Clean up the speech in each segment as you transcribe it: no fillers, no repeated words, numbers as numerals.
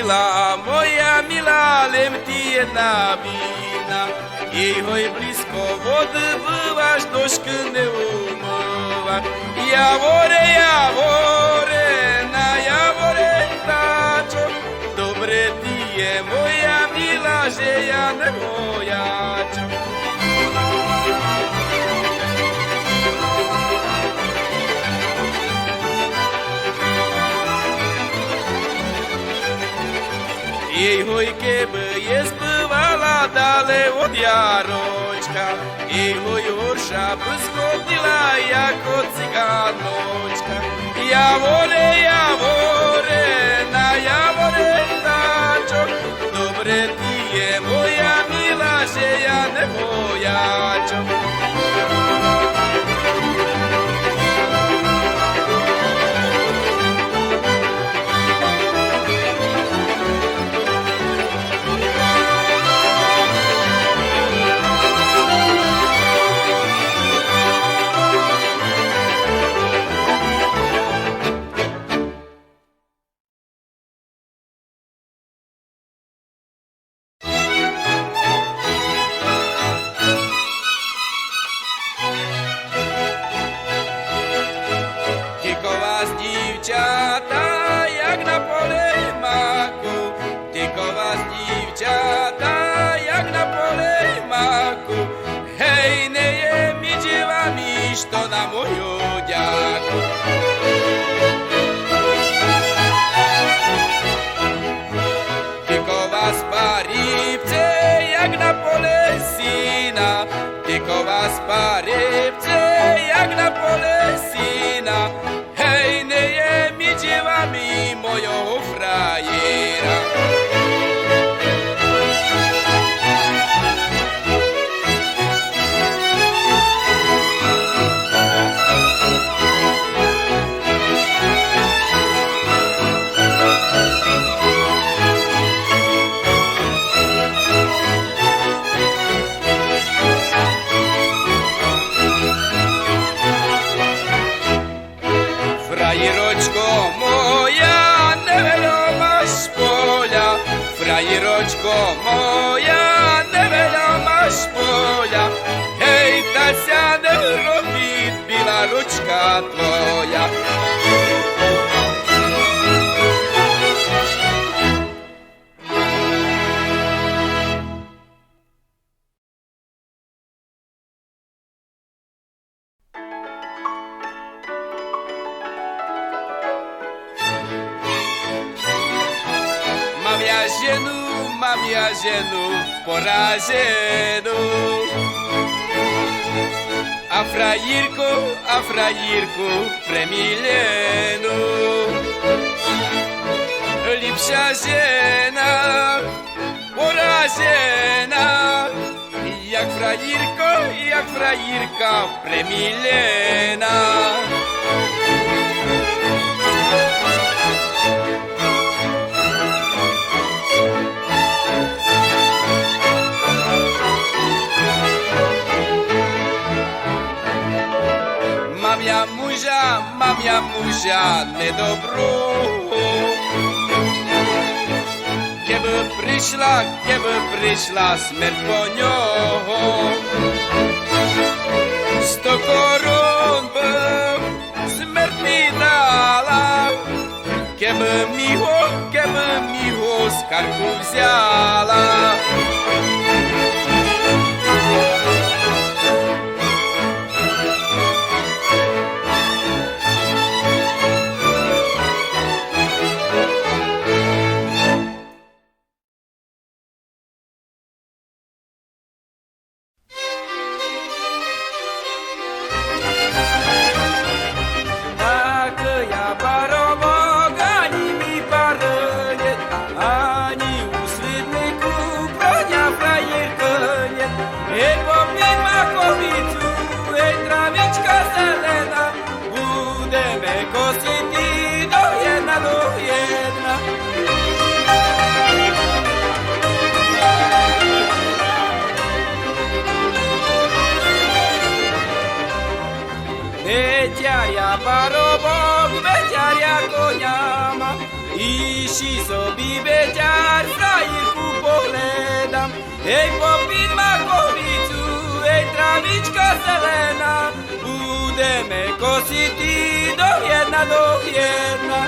moja milá, len ty jedna vína. Jej hoj blízko vody byváš, došky neumývaš. Javore, na javore táčo, dobre ty je moja milá, že ja nebojáčo. Jej hoj, keby je zbyvala dale od Jaročka, jej hoj horša by schodila jako cigánočka. Javore, na javore táčo, dobre ty je moja milá, že ja nebojáčo. Što na moju djaku. Tiko vas paripce, jak na pole sina. Tiko vas paripce, jak na pole sina. Hej, ne je mi djevami mojого frajera. Frajeročko moja, neveľomáš z poľa. Frajeročko moja, neveľomáš z poľa. Hej, ta sa nerobí, byla ručka tvoja. Mam ja ženu poraženú. A frajírku premilenú. Lepšia žena poražená, jak frajírka premilená. Mam ja muža nedobrú. Keby prišla smrť po ňoho, 100 korún by smrť mi dala. Keby mi ho z karku vzala. Veťaria parobok, veťaria koňama, i Tiší sobі вечір, frajerku погледам, ей, попід маковицю, ей, травичка зелена, будемо косити до єдна.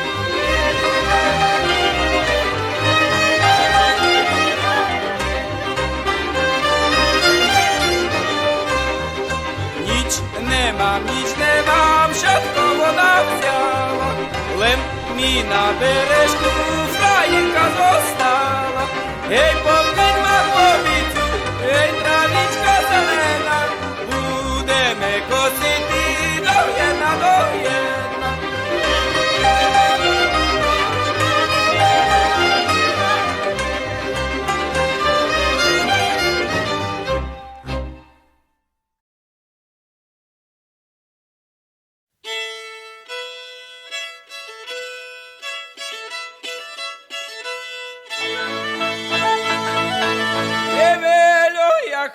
Nic nemám, všetko voda vzala, len mi na berešku frajerka zostala. Hej, pomeň makovicu, hej, travička zelena, budeme kositi do jedna.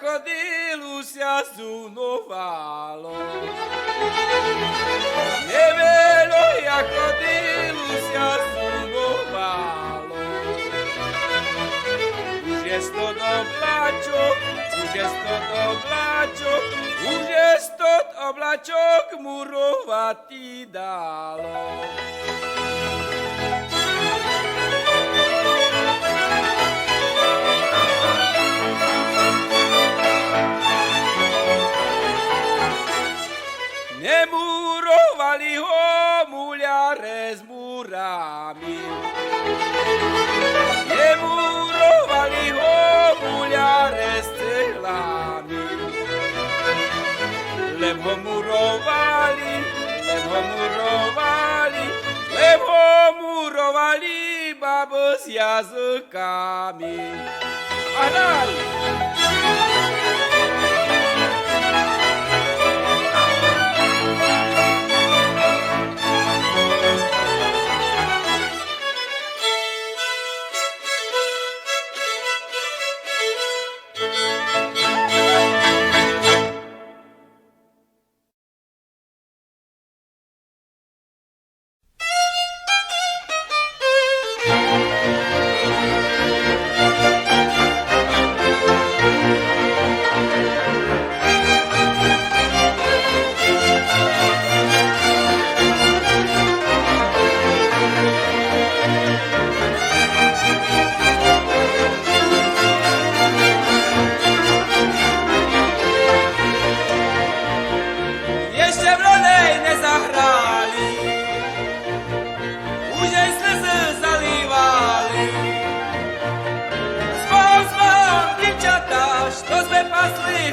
Ходилося зунувало. Невело, як ходилося зунувало. Уже сто облачок мурувати дало. Не муровали го муляре з мурами. Не муровали го муляре з цеглами. Лев го муровали бабу з язиками. Арай!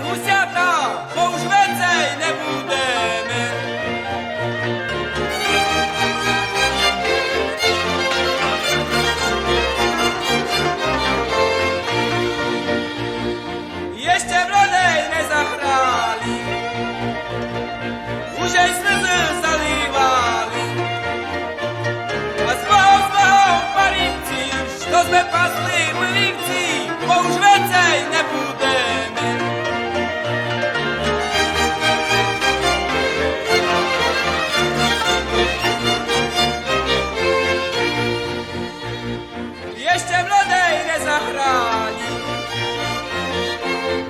Гусята, бо уж вецей не будемо. Jeszcze w rolej nie zagrali, уже й сльози заливали. А знову парівці, що ми пасли в вівці, бо уж вецей не будемо.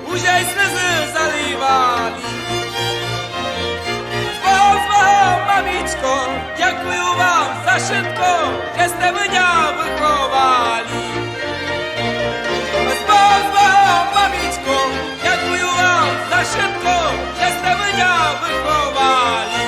Уже й сльози заливали. Збов, мамічко, дякую вам за швидко, що сте мене виховали. Збов, мамічко, дякую вам за швидко, що сте мене виховали.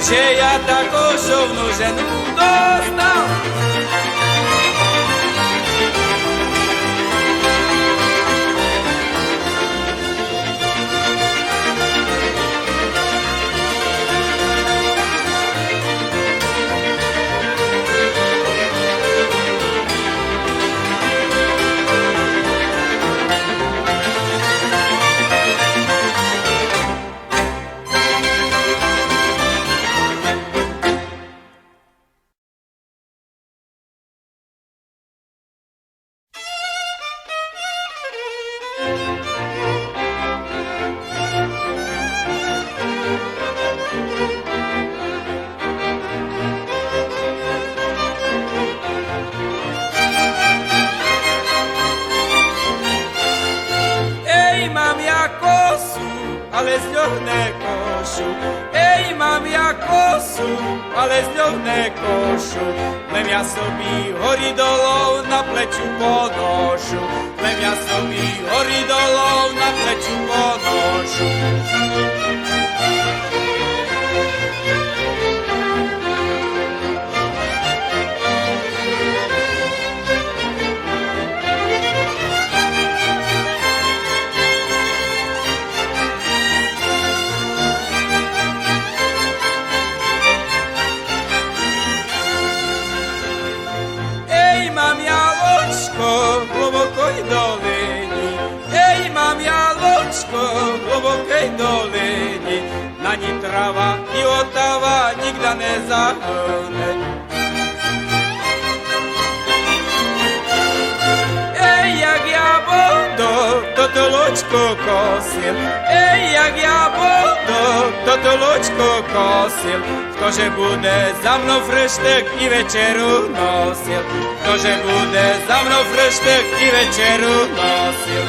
že ja tako šovnú ženu dostal. Ale z ňou nekošu. Ej, mám ja kosu, ale z ňou nekošu. Len ja sobі hory dolov na pleču ponošu. Len ja sobі hory dolov na pleču ponošu. Hlubokoj dolini, ej, mám ja ločko v hlubokej dolini, na ní trava i otava nikda nezahne. Ej, jak ja budu toto ločko kosil, ej, jak ja budu toto ločko kosil, ktože bude za mnou freštek i večeru nosil, ktože bude za mnou freštek i večeru nosil.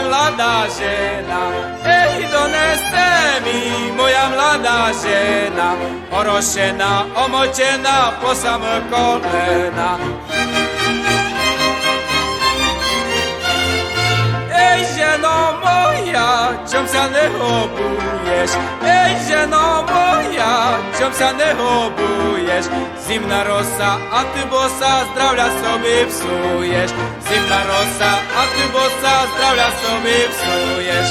Mladá žena, ej, doneste mi moja mladá žena, orošená, omočená po samé kolena. Ej, ženo moja, čom sa nehobuješ? Ej, ženo moja, čom sa nehobuješ? Zimná rosa a ty bosa zdravľa sobie psuješ. Zimná rosa a ty bosa zdravľa sobie psuješ.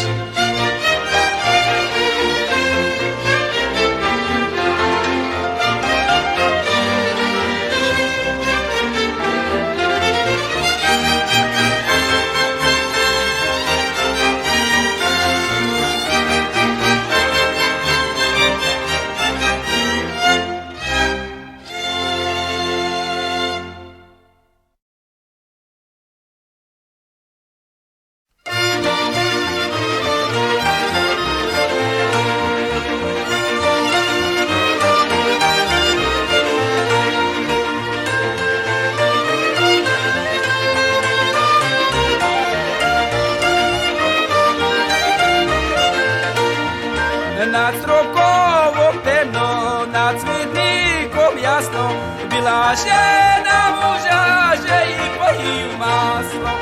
Nad strokovou temno, nad smітником ясно, біла жена мужа, že jí pojí maslo.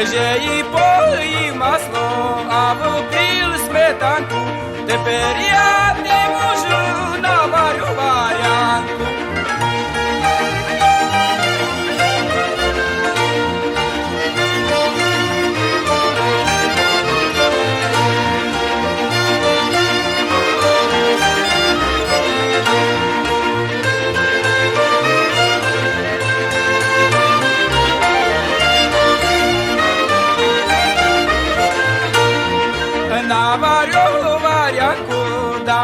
Že jí pojí maslo a vlpil smetanku, teper ja nemôžu navarю varianku. Navarю varianku, da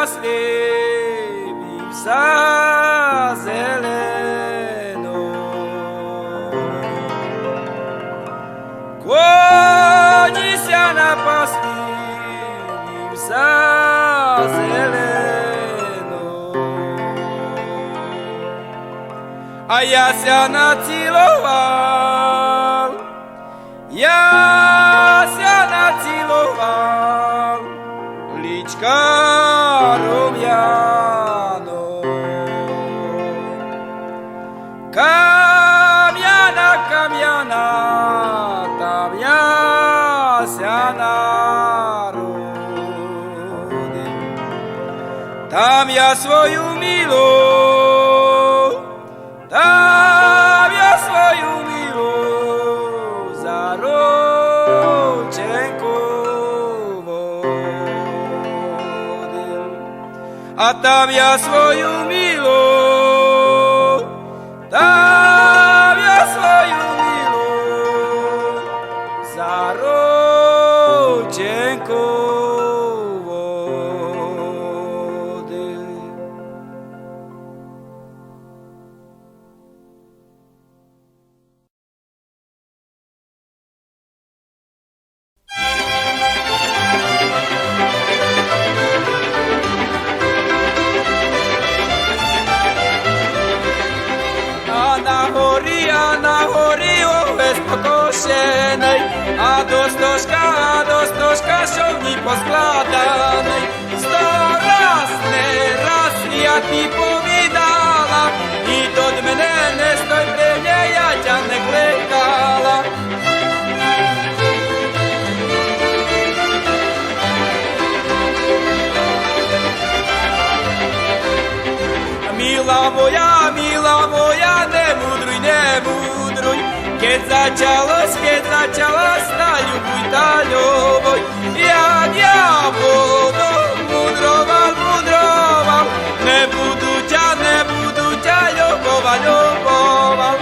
щасливі за зелено. Коні ся напасли за зелено. А я ся націлував, я ся націлував, личка рум'яно. Кам'яна, кам'яна, там я ся народив, там я свою милу, там я свою милу за рученьку водив, а там я свою милу, там я свою милу за рученьку водив. А на горі овес покошений, а до стожка, що в ній поскладаний. Сто раз, не раз я ті повідала, і до мене не стой прийня, я тя не кликала. Мила моя, не мудруй, keď začалось, та любуй, як я буду мудровал, не буду тя любовал.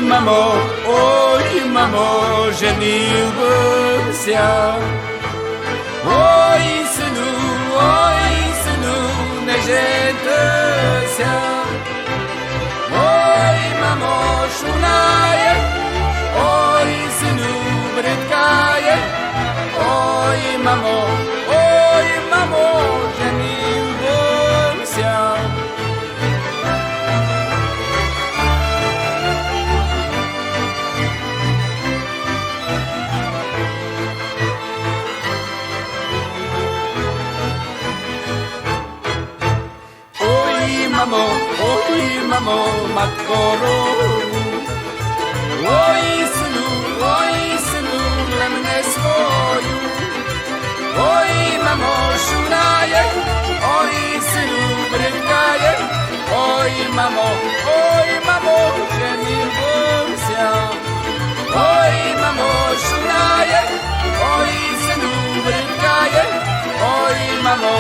mamo, ženilbся. Ой, synu, ne žentся. Oj, mamo, šunaje, oj, synu, brytkaje. Oj, mamo, ženilbся. Oj, mamo, matko roju. Oj, synu, le mne svoju. Oj, mamo, šunaje, oj, synu, brytkaje. Oj, mamo, ženilbся. Oj, mamo, šunaje, oj, synu, brytkaje. Oj, mamo,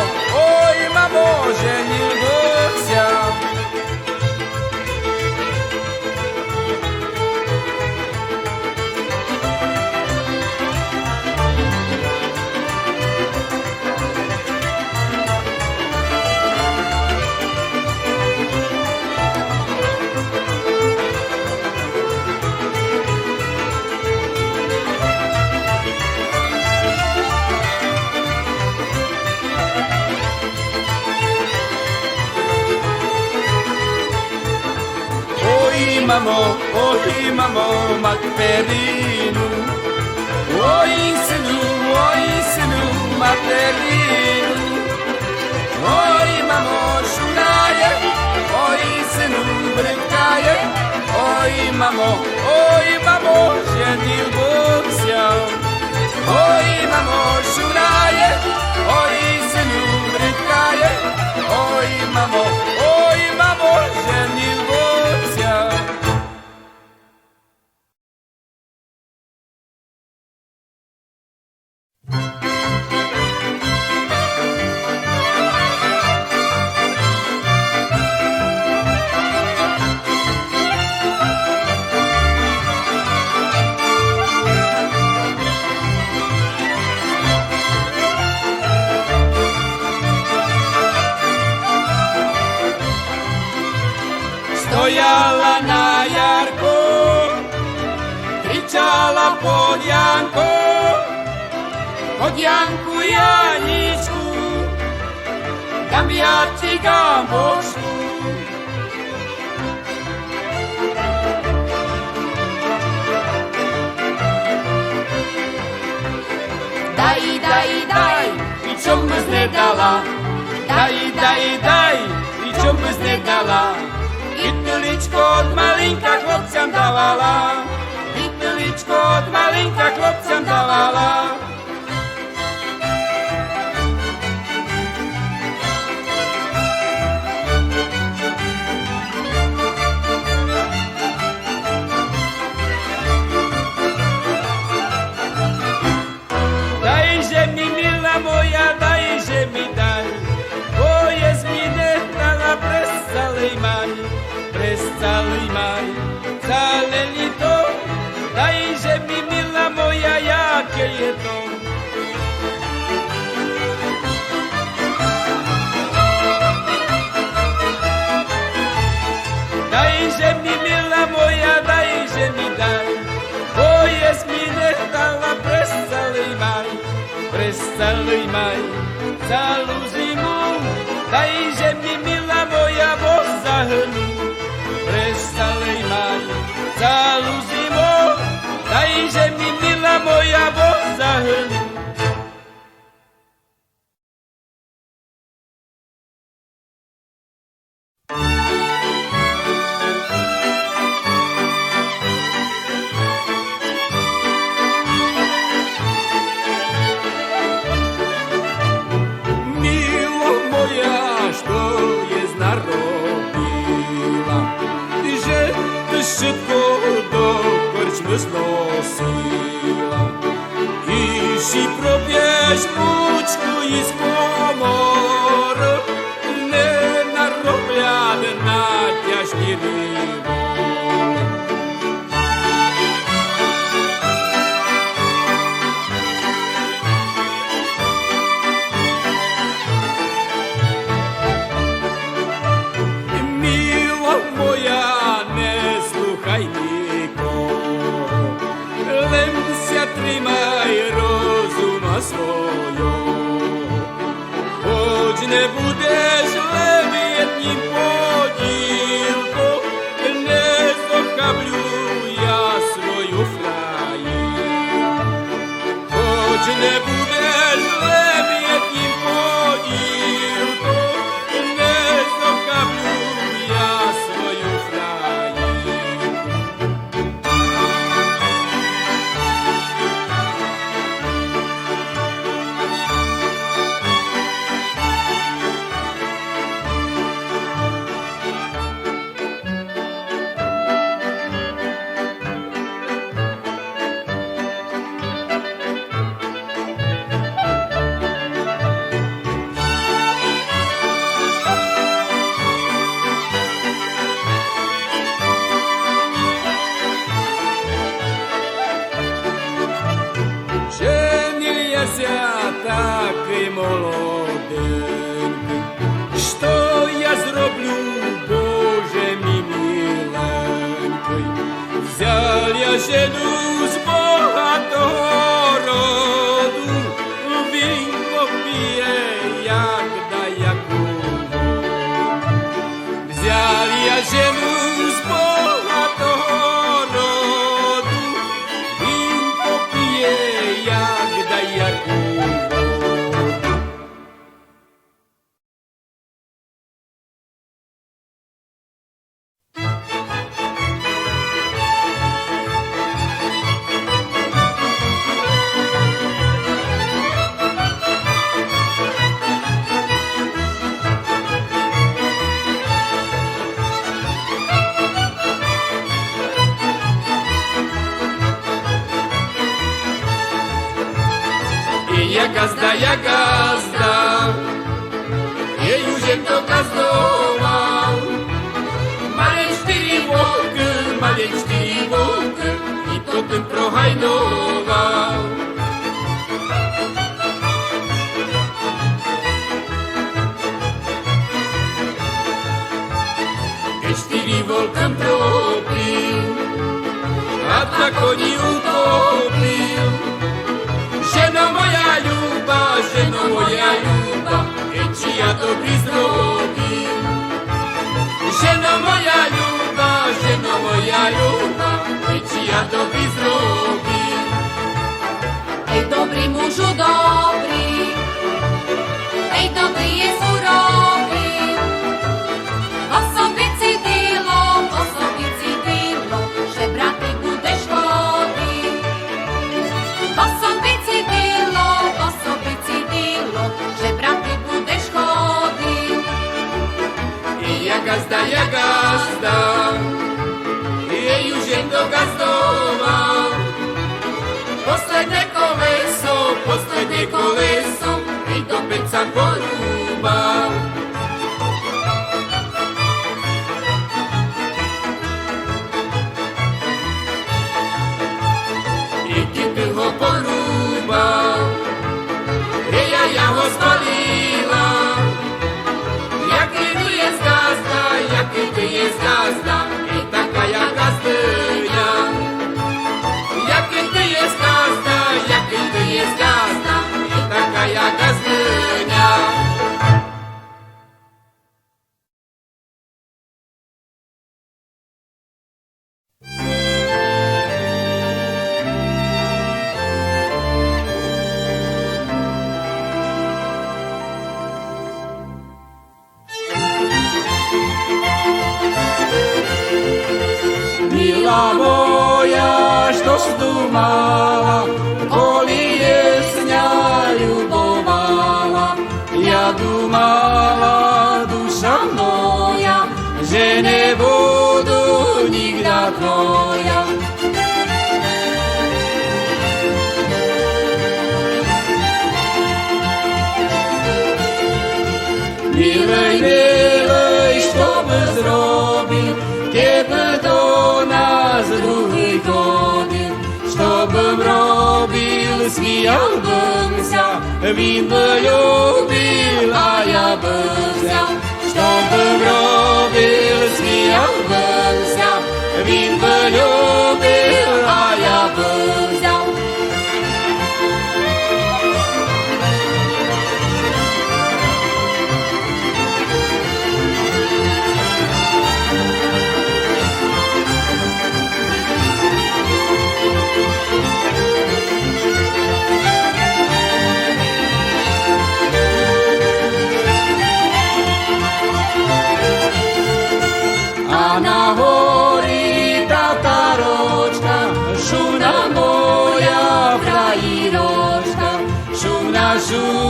ženilbся. Oj, mamo, materinu. Oj, synu, materinu. Oj, mamo, šunaje, oj, synu, brytkaje. Oj, mamo, ženilbся. Oj, mamo, šunaje, oj, synu, brytkaje. Oj, mamo, ženilbся. Стояла на ярку, кричала под Янку Яничку, дам я ти гамбошку. Дай, і чом би знедала, дай, і чом би знедала. Pytličko od malinka chlopcam dávala. Pytličko od malinka chlopcam dávala. Dajže mi, milá moja, dajže mi daj, bo jest mi nechtala pres celý maj. Pres celý maj, celé lito, dajže mi, milá moja, jaké je to. Dajže mi, milá moja, dajže mi daj, bo jest mi nechala pres celý maj, celú zimu, dajže mi, milá moja, bo zahrnú. Celý maj, celú zimu, dajže mi, milá moja, bo zahrnú. Milo moja, što je narobila, že všetko do korčmy znosila. I si mojo. Choć nie budeš len jedním podílkom, nezochabľu ja svoju frajer. Choć nie budeš len jedním podílkom, nezochabľu ja svoju frajer. Такий молоденький, що я зроблю, Боже мій миленький? Взял я жену з багатого роду, він поп'є, як да яку. Взял я жену з багатого роду, він поп'є, як да яку. Я газда, ей уже кто газдовал. Маленький волк, і то ти прогайнував. Чотири волкам пропив, а два коні утопив. Жено моя люба, чи я тобі зробив? Жено моя люба, чи я тобі зробив? Ej, dobry mężu, dobry, ej, dobry jest uroby. Osobicy dilo, że braty budesz chody. Osobicy dilo, że braty budesz chody. Ja gazda, jej już jem do gazdowa. Poslednie koleso, ej do pieca porúbal. I kiedy ho porúbal, ja ho spalila. Jaký ty je gazda, ej taka ja gazdynia. Jaký ty je gazda, ej taka ja gazdynia. Mila moja, što zdumala, koli jesnja ljubovala. Ja dumala, duša moja, že ne budu nigda tvoja. Milej, što by zrobil, tebe do nas druhý chodil. Što bym robil, smijal bym się, він by lubił, a ja bym wziął. Što bym robil, smijal bym się, він by lubił, a ja bym wziął.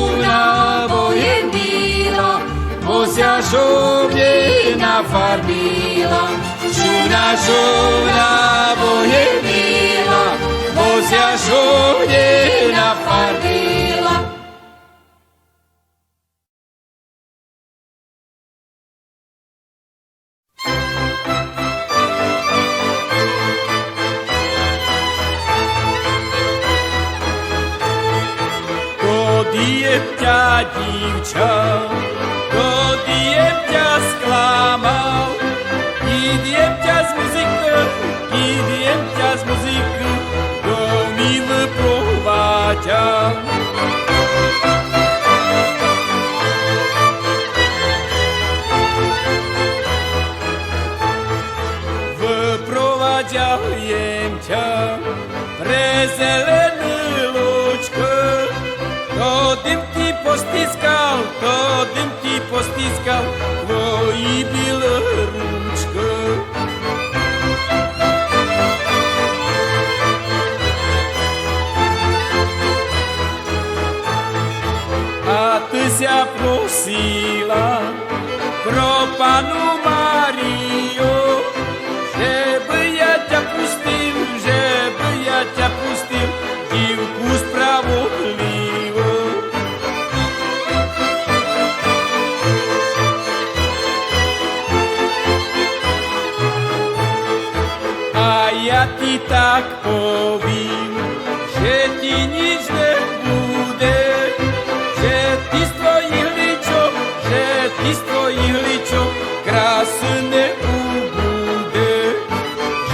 żona boje mila, bo się żonie nafarbila. Żona boje mila, bo się żonie nafarbila. Dieťa dívča, to dieťa sklamal. I dieťa z muziky, to milý prováďa. Vyprováďajem ťa pre zelený lúčko. To dym ti postiskal, tvoji bílé rúčko. A ty sa prosila pro panu Máriu, že by ja ťa pustil, dívku spravodlivú. Ja ti tak povím, že ti nič nebude, že ty z tvojich ličov krásne ubude.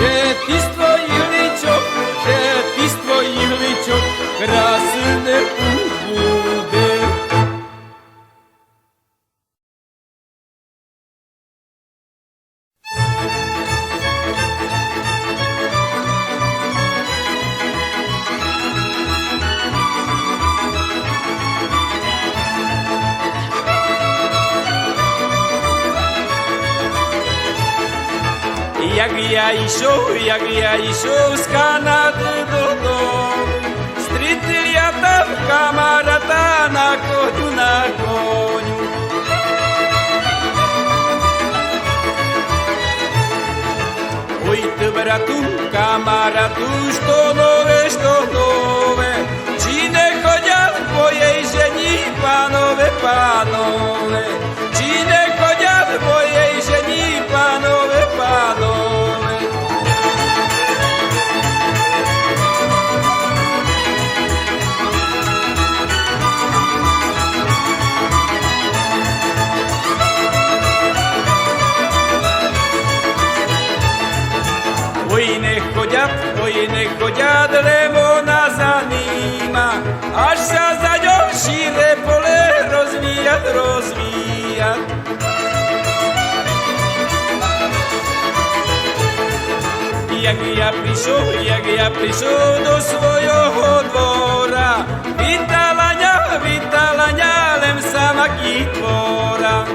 Že ty z tvojich ličov krásne ubude. Jak ja išov z Kanady dodom, stretli ja tam kamaráta na koňu. Oj, ty bratu, kamarátu, što nové, či nechodia tvojej ženi, pánové, či nechodia tvojej ženi, pánové. Oj, nechodia, lebo nás zaníma, až sa za ňou šíre pole rozvíjať. Jak ja prišol do svojho dvora, vítala ňa len sama kytvora.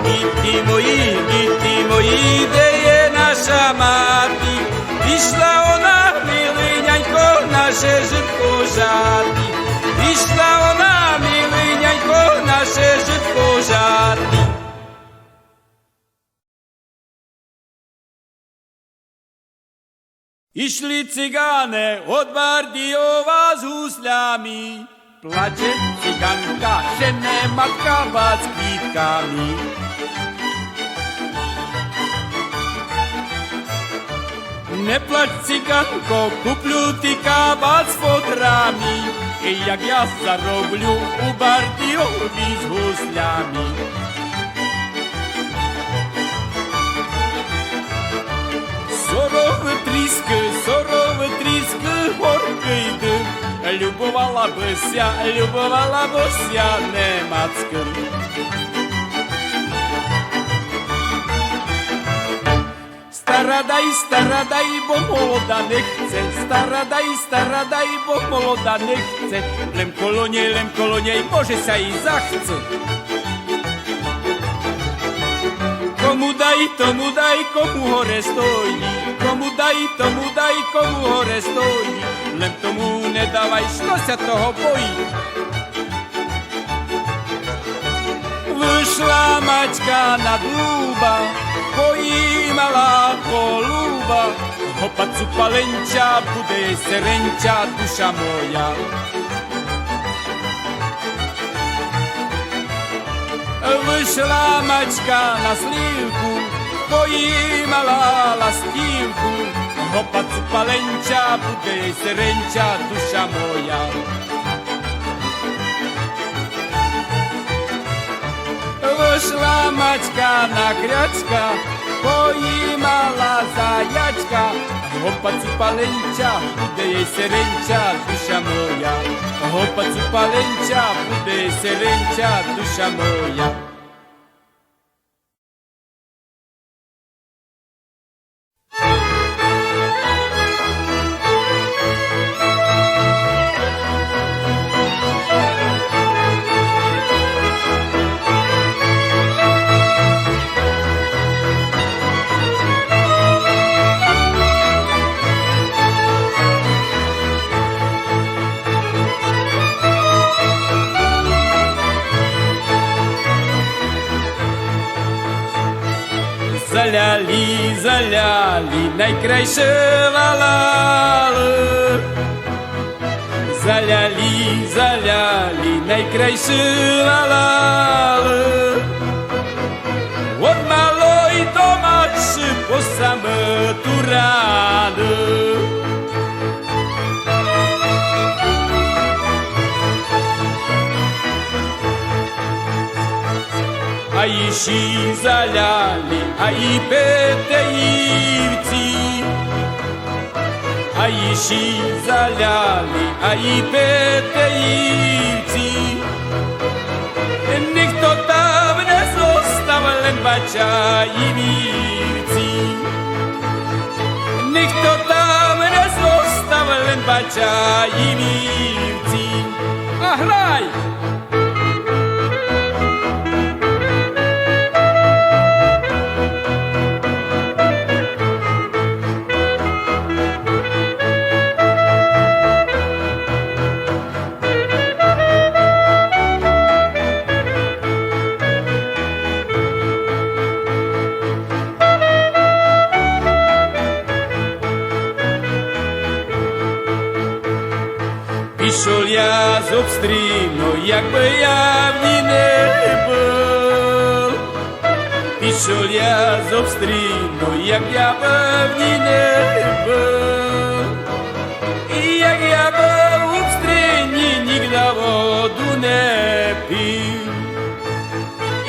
Giti moji, kde je naša máti? Vyšla ona, miliňaňko, naše žitko žáty. Vyšla ona, miliňaňko, naše žitko žáty. Išli cigáne od Bardiova s husľami, plače ciganka, že nemá kabát s kvítkami. Neplač ciganko, kuplю ty kabát s fodrami, jak ja zaroblю u Bardiovi s husľami. Sorove trísky, horký dym, ľubovala by sia Nemacka. Staradaj, bo moloda nechce, staradaj, bo moloda nechce, lem kolonej, może sa i zachce. тому дай, кому горе стоїть, кому дай, кому горе стоїть, лем тому не давай, щося того боїть. Вийшла мачка на дуба, поїмала голуба, гопа цупаленча, буде сиренча душа моя. Вийшла мачка на слівку, поїмала ластівку, гопа цупаленча, буде сиренча душа моя. Вийшла мачка на крячка, поїмала заячка, гопа цупаленча, буде їй сиренча душа моя. Гопа цупаленча, буде сиренча душа моя. Заляли, заляли, найкраще валали. Заляли, заляли, найкраще валали. От малої до матчі по саме турани. А іші заляли, а і петеївці. А іші заляли, а і петеївці. Ніхто там не зостав, лен бачаївці. Ніхто там не зостав, лен бачаївці. А грай! Пішов я з обстрілу, якби я в ній не був. Пішов я з обстрілу, як я б в ній не був. І як я б в обстрілі нігде воду не пив.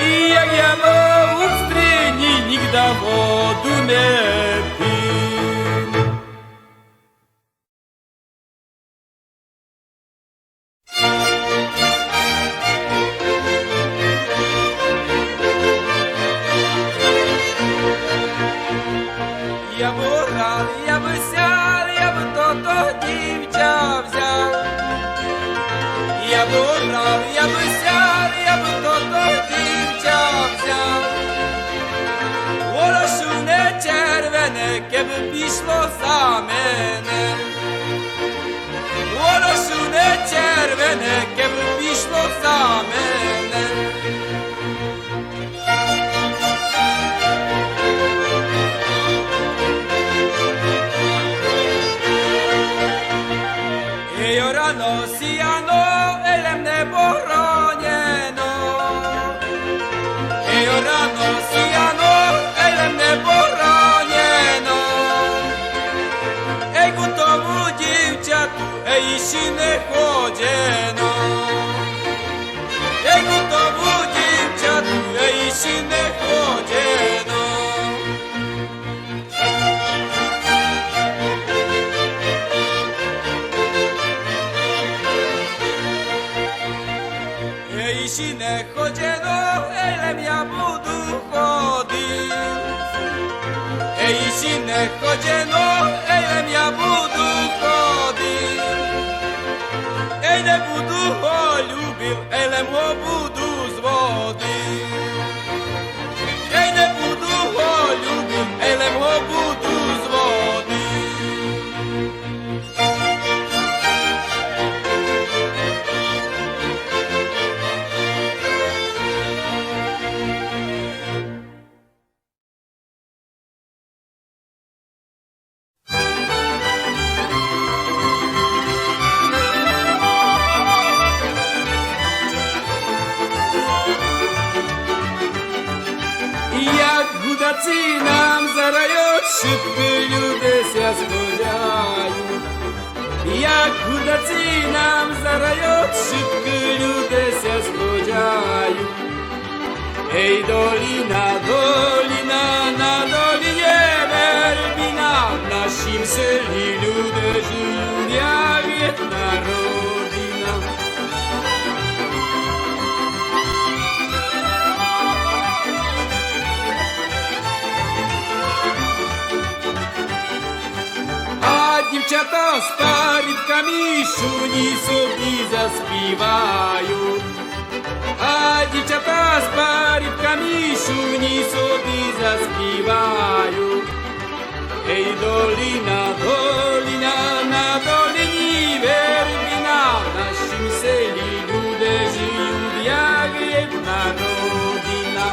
І як я б в обстрілі нігде воду не пив. Я б грав, я б сяв, я б то дівча взяв. Я б грав, я б сяв, я б то дівча взяв. Волошу не червене, кеб пішло за мене. Волошу не червене, кеб пішло за мене. Рано сіяно, елем не боронено. Рано сіяно, елем не боронено. Ей, тому дівчату, ей, ще не ходено. Ей, тому дівчату, ей, ще не ходено. Jeśli nie chodzeno, elem ja budu chodzić. Jeśli nie chodzeno, elem ja budu chodzić. Ej, nie budu ho lubił, elem ho budu zwodzić. Ej, nie budu як худаці нам зарають, шибки люди ся сходяють. Ej, dolina, dolina, na dolinie Werbina, w naszym seli ludzie żyją jak jedna rodzina. A дівчата з парідками шуні собі заспівають. А дівчата з парідками шуні собі заспівають. Ей, долина, долина, на долині Вербіна, в нашім селі люди живуть, як jedna родина.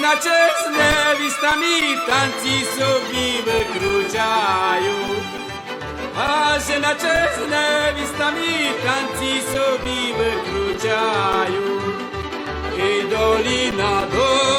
Наче з невістами танці собі викручають. А же наче з невістами танці собі викручають. І доліна, доліна.